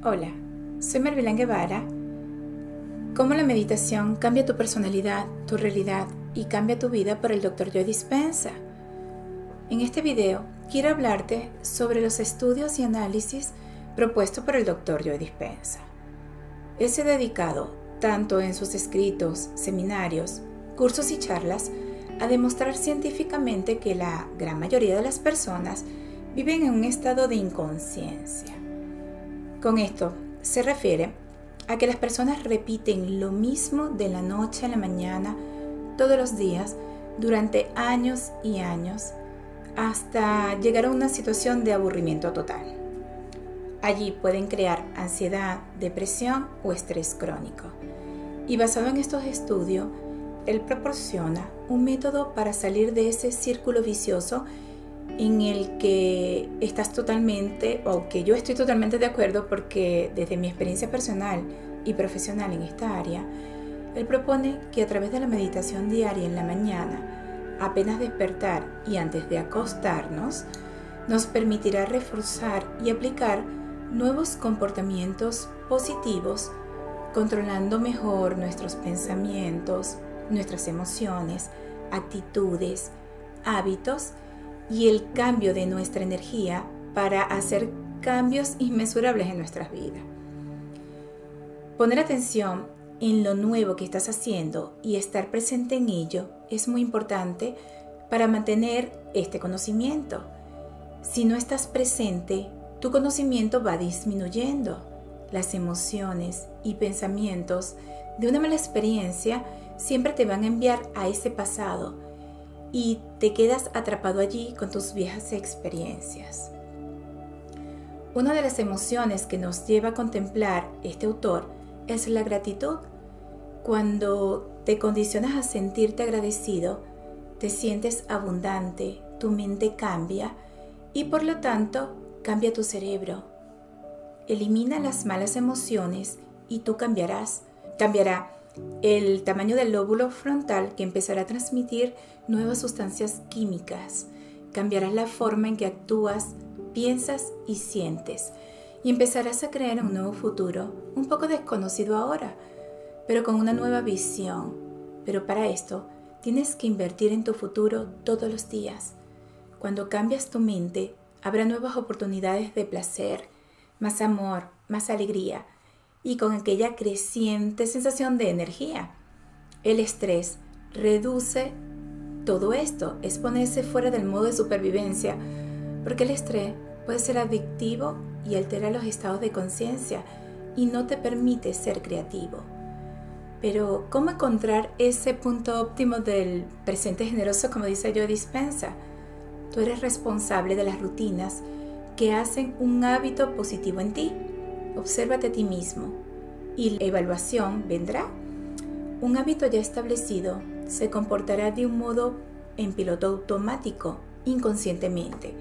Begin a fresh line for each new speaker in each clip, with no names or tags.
Hola, soy Marvelán Guevara. ¿Cómo la meditación cambia tu personalidad, tu realidad y cambia tu vida? Por el Dr. Joe Dispenza. En este video quiero hablarte sobre los estudios y análisis propuestos por el Dr. Joe Dispenza. Él se ha dedicado, tanto en sus escritos, seminarios, cursos y charlas, a demostrar científicamente que la gran mayoría de las personas viven en un estado de inconsciencia. Con esto se refiere a que las personas repiten lo mismo de la noche a la mañana todos los días durante años y años hasta llegar a una situación de aburrimiento total. Allí pueden crear ansiedad, depresión o estrés crónico. Y basado en estos estudios, él proporciona un método para salir de ese círculo vicioso en el que estás totalmente, o que yo estoy totalmente de acuerdo, porque desde mi experiencia personal y profesional en esta área, él propone que a través de la meditación diaria en la mañana, apenas despertar y antes de acostarnos, nos permitirá reforzar y aplicar nuevos comportamientos positivos, controlando mejor nuestros pensamientos, nuestras emociones, actitudes, hábitos y el cambio de nuestra energía para hacer cambios inmensurables en nuestras vidas. Poner atención en lo nuevo que estás haciendo y estar presente en ello es muy importante para mantener este conocimiento. Si no estás presente, tu conocimiento va disminuyendo. Las emociones y pensamientos de una mala experiencia siempre te van a enviar a ese pasado y te quedas atrapado allí con tus viejas experiencias. Una de las emociones que nos lleva a contemplar este autor es la gratitud. Cuando te condicionas a sentirte agradecido, te sientes abundante, tu mente cambia y por lo tanto cambia tu cerebro. Elimina las malas emociones y tú cambiarás. Cambiará el tamaño del lóbulo frontal, que empezará a transmitir nuevas sustancias químicas. Cambiarás la forma en que actúas, piensas y sientes. Y empezarás a crear un nuevo futuro, un poco desconocido ahora, pero con una nueva visión. Pero para esto, tienes que invertir en tu futuro todos los días. Cuando cambias tu mente, habrá nuevas oportunidades de placer, más amor, más alegría y con aquella creciente sensación de energía. El estrés reduce todo esto, es ponerse fuera del modo de supervivencia, porque el estrés puede ser adictivo y altera los estados de conciencia y no te permite ser creativo. Pero, ¿cómo encontrar ese punto óptimo del presente generoso, como dice Joe Dispenza? Tú eres responsable de las rutinas que hacen un hábito positivo en ti. Obsérvate a ti mismo y la evaluación vendrá. Un hábito ya establecido se comportará de un modo en piloto automático, inconscientemente.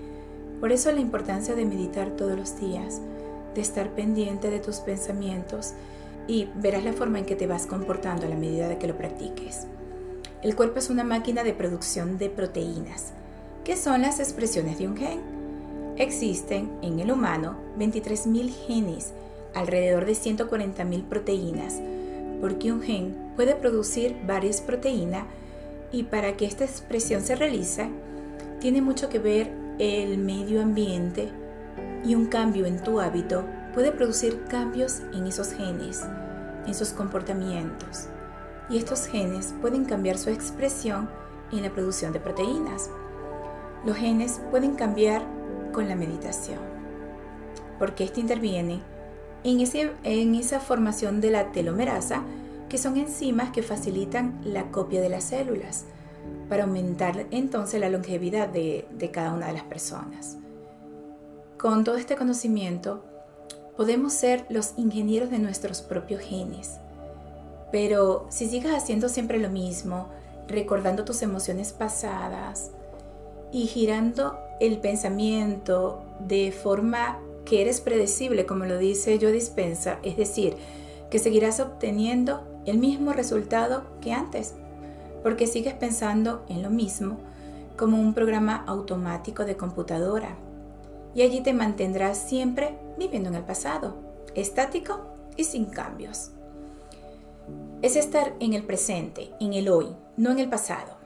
Por eso la importancia de meditar todos los días, de estar pendiente de tus pensamientos, y verás la forma en que te vas comportando a la medida de que lo practiques. El cuerpo es una máquina de producción de proteínas, que son las expresiones de un gen. Existen en el humano 23.000 genes, alrededor de 140.000 proteínas, porque un gen puede producir varias proteínas y para que esta expresión se realice, tiene mucho que ver el medio ambiente, y un cambio en tu hábito puede producir cambios en esos genes, en sus comportamientos, y estos genes pueden cambiar su expresión en la producción de proteínas. Los genes pueden cambiar con la meditación, porque este interviene en esa formación de la telomerasa, que son enzimas que facilitan la copia de las células, para aumentar entonces la longevidad de cada una de las personas. Con todo este conocimiento, podemos ser los ingenieros de nuestros propios genes. Pero si sigues haciendo siempre lo mismo, recordando tus emociones pasadas y girando el pensamiento de forma que eres predecible, como lo dice Joe Dispenza, es decir, que seguirás obteniendo el mismo resultado que antes, porque sigues pensando en lo mismo como un programa automático de computadora, y allí te mantendrás siempre viviendo en el pasado. estático y sin cambios. Es estar en el presente, en el hoy, no en el pasado,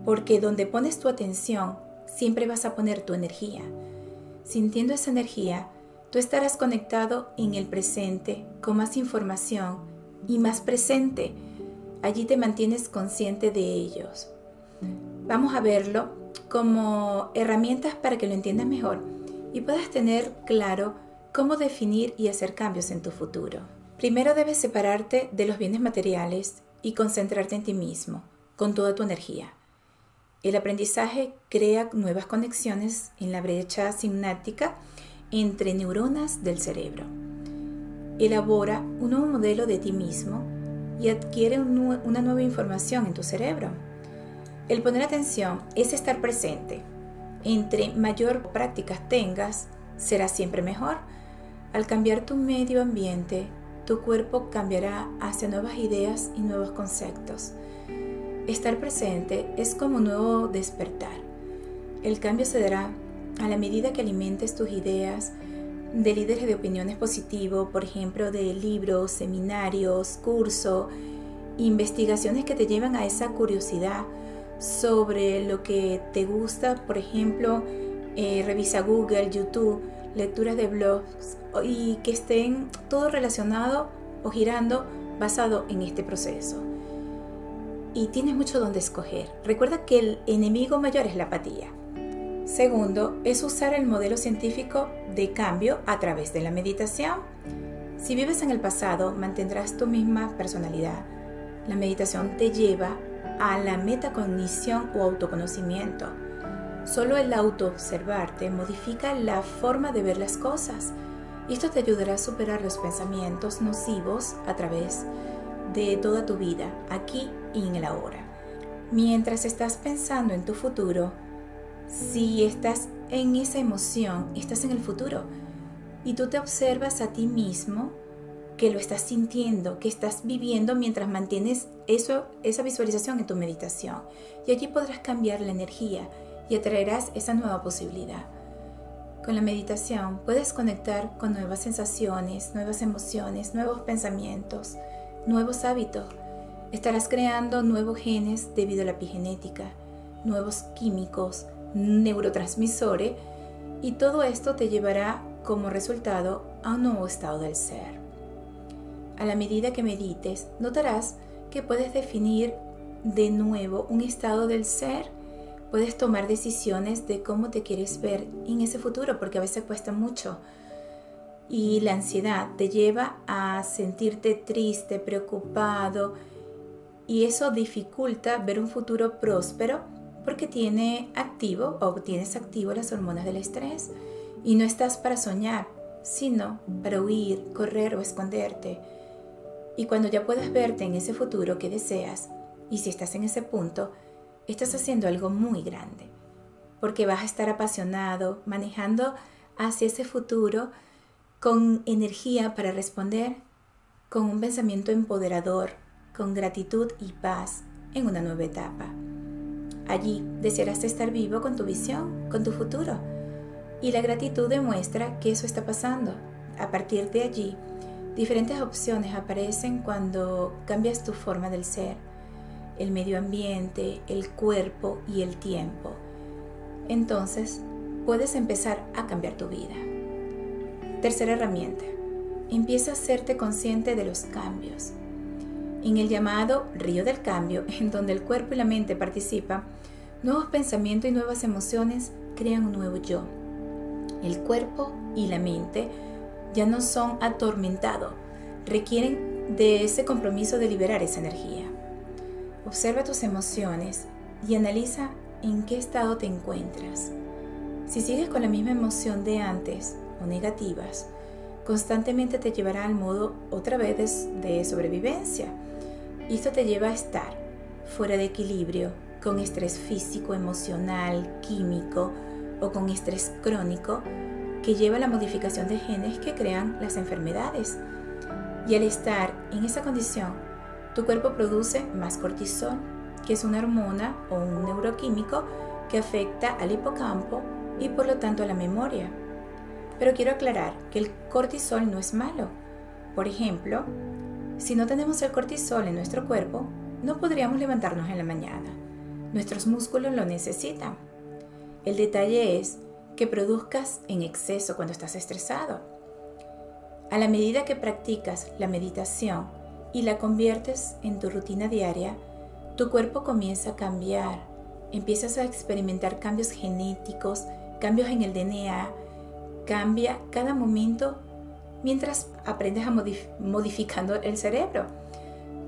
porque donde pones tu atención, siempre vas a poner tu energía. Sintiendo esa energía, tú estarás conectado en el presente con más información y más presente. Allí te mantienes consciente de ellos. Vamos a verlo como herramientas para que lo entiendas mejor y puedas tener claro cómo definir y hacer cambios en tu futuro. Primero debes separarte de los bienes materiales y concentrarte en ti mismo, con toda tu energía. El aprendizaje crea nuevas conexiones en la brecha sináptica entre neuronas del cerebro. Elabora un nuevo modelo de ti mismo y adquiere una nueva información en tu cerebro. El poner atención es estar presente. Entre mayor prácticas tengas, será siempre mejor. Al cambiar tu medio ambiente, tu cuerpo cambiará hacia nuevas ideas y nuevos conceptos. Estar presente es como un nuevo despertar. El cambio se dará a la medida que alimentes tus ideas de líderes de opiniones positivas, por ejemplo, de libros, seminarios, cursos, investigaciones que te llevan a esa curiosidad sobre lo que te gusta. Por ejemplo, revisa Google, YouTube, lecturas de blogs y que estén todo relacionado o girando basado en este proceso. Y tienes mucho donde escoger. Recuerda que el enemigo mayor es la apatía. Segundo, es usar el modelo científico de cambio a través de la meditación. Si vives en el pasado, mantendrás tu misma personalidad. La meditación te lleva a la metacognición o autoconocimiento. Solo el autoobservarte modifica la forma de ver las cosas y esto te ayudará a superar los pensamientos nocivos a través de toda tu vida, aquí y en el ahora. Mientras estás pensando en tu futuro, si estás en esa emoción, estás en el futuro y tú te observas a ti mismo que lo estás sintiendo, que estás viviendo mientras mantienes esa visualización en tu meditación. Y allí podrás cambiar la energía y atraerás esa nueva posibilidad. Con la meditación puedes conectar con nuevas sensaciones, nuevas emociones, nuevos pensamientos, nuevos hábitos. Estarás creando nuevos genes debido a la epigenética, nuevos químicos, neurotransmisores, y todo esto te llevará como resultado a un nuevo estado del ser. A la medida que medites, notarás que puedes definir de nuevo un estado del ser. Puedes tomar decisiones de cómo te quieres ver en ese futuro, porque a veces cuesta mucho. Y la ansiedad te lleva a sentirte triste, preocupado, y eso dificulta ver un futuro próspero porque tienes activo las hormonas del estrés y no estás para soñar, sino para huir, correr o esconderte. Y cuando ya puedas verte en ese futuro que deseas, y si estás en ese punto, estás haciendo algo muy grande, porque vas a estar apasionado, manejando hacia ese futuro con energía para responder, con un pensamiento empoderador, con gratitud y paz en una nueva etapa. Allí desearás estar vivo con tu visión, con tu futuro, y la gratitud demuestra que eso está pasando. A partir de allí, diferentes opciones aparecen cuando cambias tu forma del ser, el medio ambiente, el cuerpo y el tiempo. Entonces, puedes empezar a cambiar tu vida. Tercera herramienta, empieza a hacerte consciente de los cambios. En el llamado río del cambio, en donde el cuerpo y la mente participan, nuevos pensamientos y nuevas emociones crean un nuevo yo. El cuerpo y la mente ya no son atormentados, requieren de ese compromiso de liberar esa energía. Observa tus emociones y analiza en qué estado te encuentras. Si sigues con la misma emoción de antes o negativas, constantemente te llevará al modo otra vez de sobrevivencia. Y esto te lleva a estar fuera de equilibrio, con estrés físico, emocional, químico o con estrés crónico que lleva a la modificación de genes que crean las enfermedades. Y al estar en esa condición, tu cuerpo produce más cortisol, que es una hormona o un neuroquímico que afecta al hipocampo y por lo tanto a la memoria. Pero quiero aclarar que el cortisol no es malo, Por ejemplo, si no tenemos el cortisol en nuestro cuerpo, no podríamos levantarnos en la mañana. Nuestros músculos lo necesitan. El detalle es que produzcas en exceso cuando estás estresado. A la medida que practicas la meditación y la conviertes en tu rutina diaria, tu cuerpo comienza a cambiar. Empiezas a experimentar cambios genéticos, cambios en el DNA, cambia cada momento mientras aprendes a modificando el cerebro,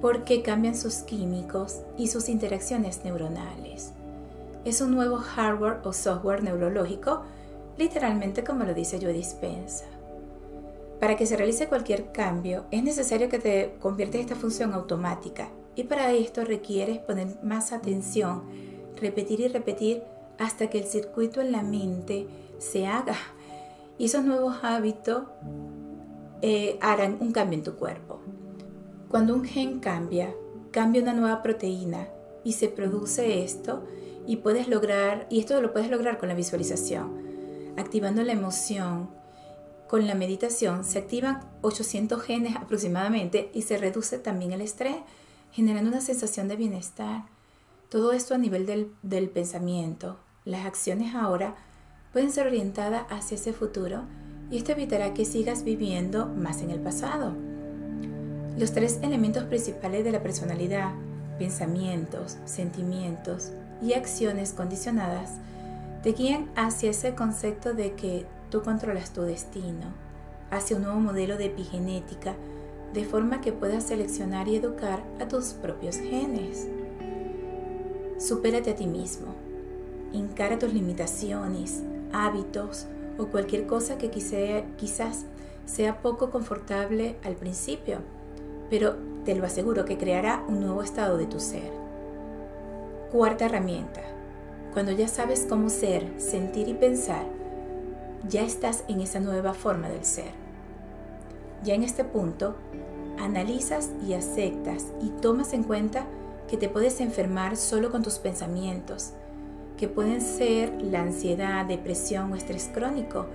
porque cambian sus químicos y sus interacciones neuronales. Es un nuevo hardware o software neurológico, literalmente como lo dice Joe Dispenza. Para que se realice cualquier cambio, es necesario que te conviertas en esta función automática, y para esto requieres poner más atención, repetir y repetir hasta que el circuito en la mente se haga. Y esos nuevos hábitos harán un cambio en tu cuerpo. Cuando un gen cambia una nueva proteína y se produce esto, y esto lo puedes lograr con la visualización, activando la emoción. Con la meditación se activan 800 genes aproximadamente y se reduce también el estrés, generando una sensación de bienestar. Todo esto a nivel del pensamiento. Las acciones ahora pueden ser orientadas hacia ese futuro y esto evitará que sigas viviendo más en el pasado. Los 3 elementos principales de la personalidad, pensamientos, sentimientos y acciones condicionadas, te guían hacia ese concepto de que tú controlas tu destino, hacia un nuevo modelo de epigenética, de forma que puedas seleccionar y educar a tus propios genes. Supérate a ti mismo. Encara tus limitaciones, hábitos o cualquier cosa que quizás sea poco confortable al principio, pero te lo aseguro que creará un nuevo estado de tu ser. Cuarta herramienta. Cuando ya sabes cómo ser, sentir y pensar, ya estás en esa nueva forma del ser. Ya en este punto, analizas y aceptas y tomas en cuenta que te puedes enfermar solo con tus pensamientos, que pueden ser la ansiedad, depresión o estrés crónico,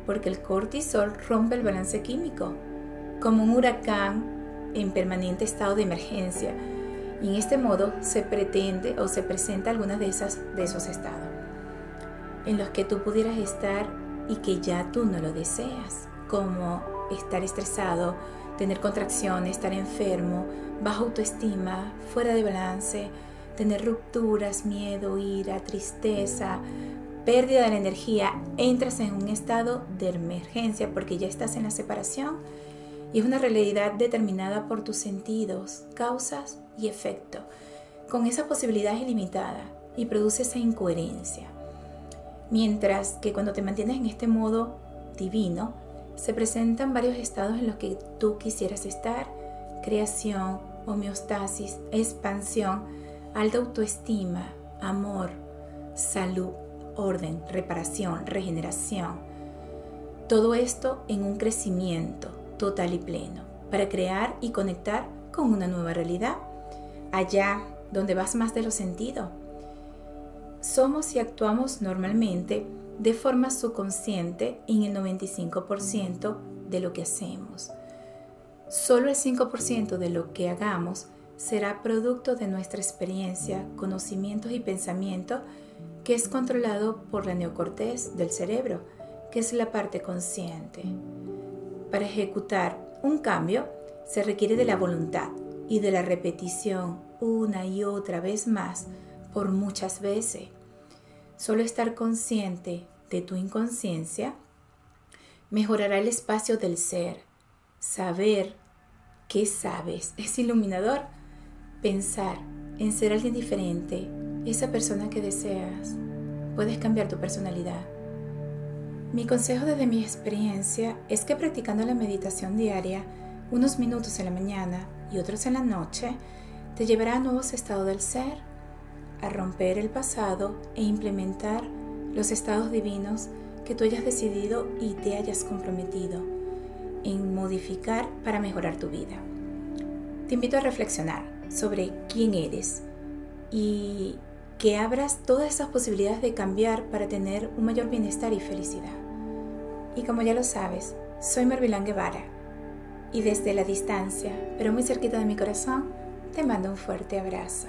porque el cortisol rompe el balance químico, como un huracán en permanente estado de emergencia, y en este modo se pretende o se presenta algunas de esos estados en los que tú pudieras estar y que ya tú no lo deseas, como estar estresado, tener contracciones, estar enfermo, baja autoestima, fuera de balance, tener rupturas, miedo, ira, tristeza, pérdida de la energía. Entras en un estado de emergencia porque ya estás en la separación y es una realidad determinada por tus sentidos, causas y efecto. Con esa posibilidad es ilimitada y produce esa incoherencia. Mientras que cuando te mantienes en este modo divino, se presentan varios estados en los que tú quisieras estar: creación, homeostasis, expansión, alta autoestima, amor, salud, orden, reparación, regeneración. Todo esto en un crecimiento total y pleno para crear y conectar con una nueva realidad, allá donde vas más de lo sentido. Somos y actuamos normalmente de forma subconsciente en el 95% de lo que hacemos. Solo el 5% de lo que hagamos será producto de nuestra experiencia, conocimientos y pensamiento, que es controlado por la neocorteza del cerebro, que es la parte consciente. Para ejecutar un cambio se requiere de la voluntad y de la repetición una y otra vez más por muchas veces. Solo estar consciente de tu inconsciencia mejorará el espacio del ser. Saber qué sabes es iluminador. Pensar en ser alguien diferente, esa persona que deseas, puedes cambiar tu personalidad. Mi consejo desde mi experiencia es que practicando la meditación diaria, unos minutos en la mañana y otros en la noche, te llevará a nuevos estados del ser, a romper el pasado e implementar los estados divinos que tú hayas decidido y te hayas comprometido en modificar para mejorar tu vida. Te invito a reflexionar sobre quién eres y que abras todas esas posibilidades de cambiar para tener un mayor bienestar y felicidad. Y como ya lo sabes, soy Marvilán Guevara. y desde la distancia, pero muy cerquita de mi corazón, te mando un fuerte abrazo.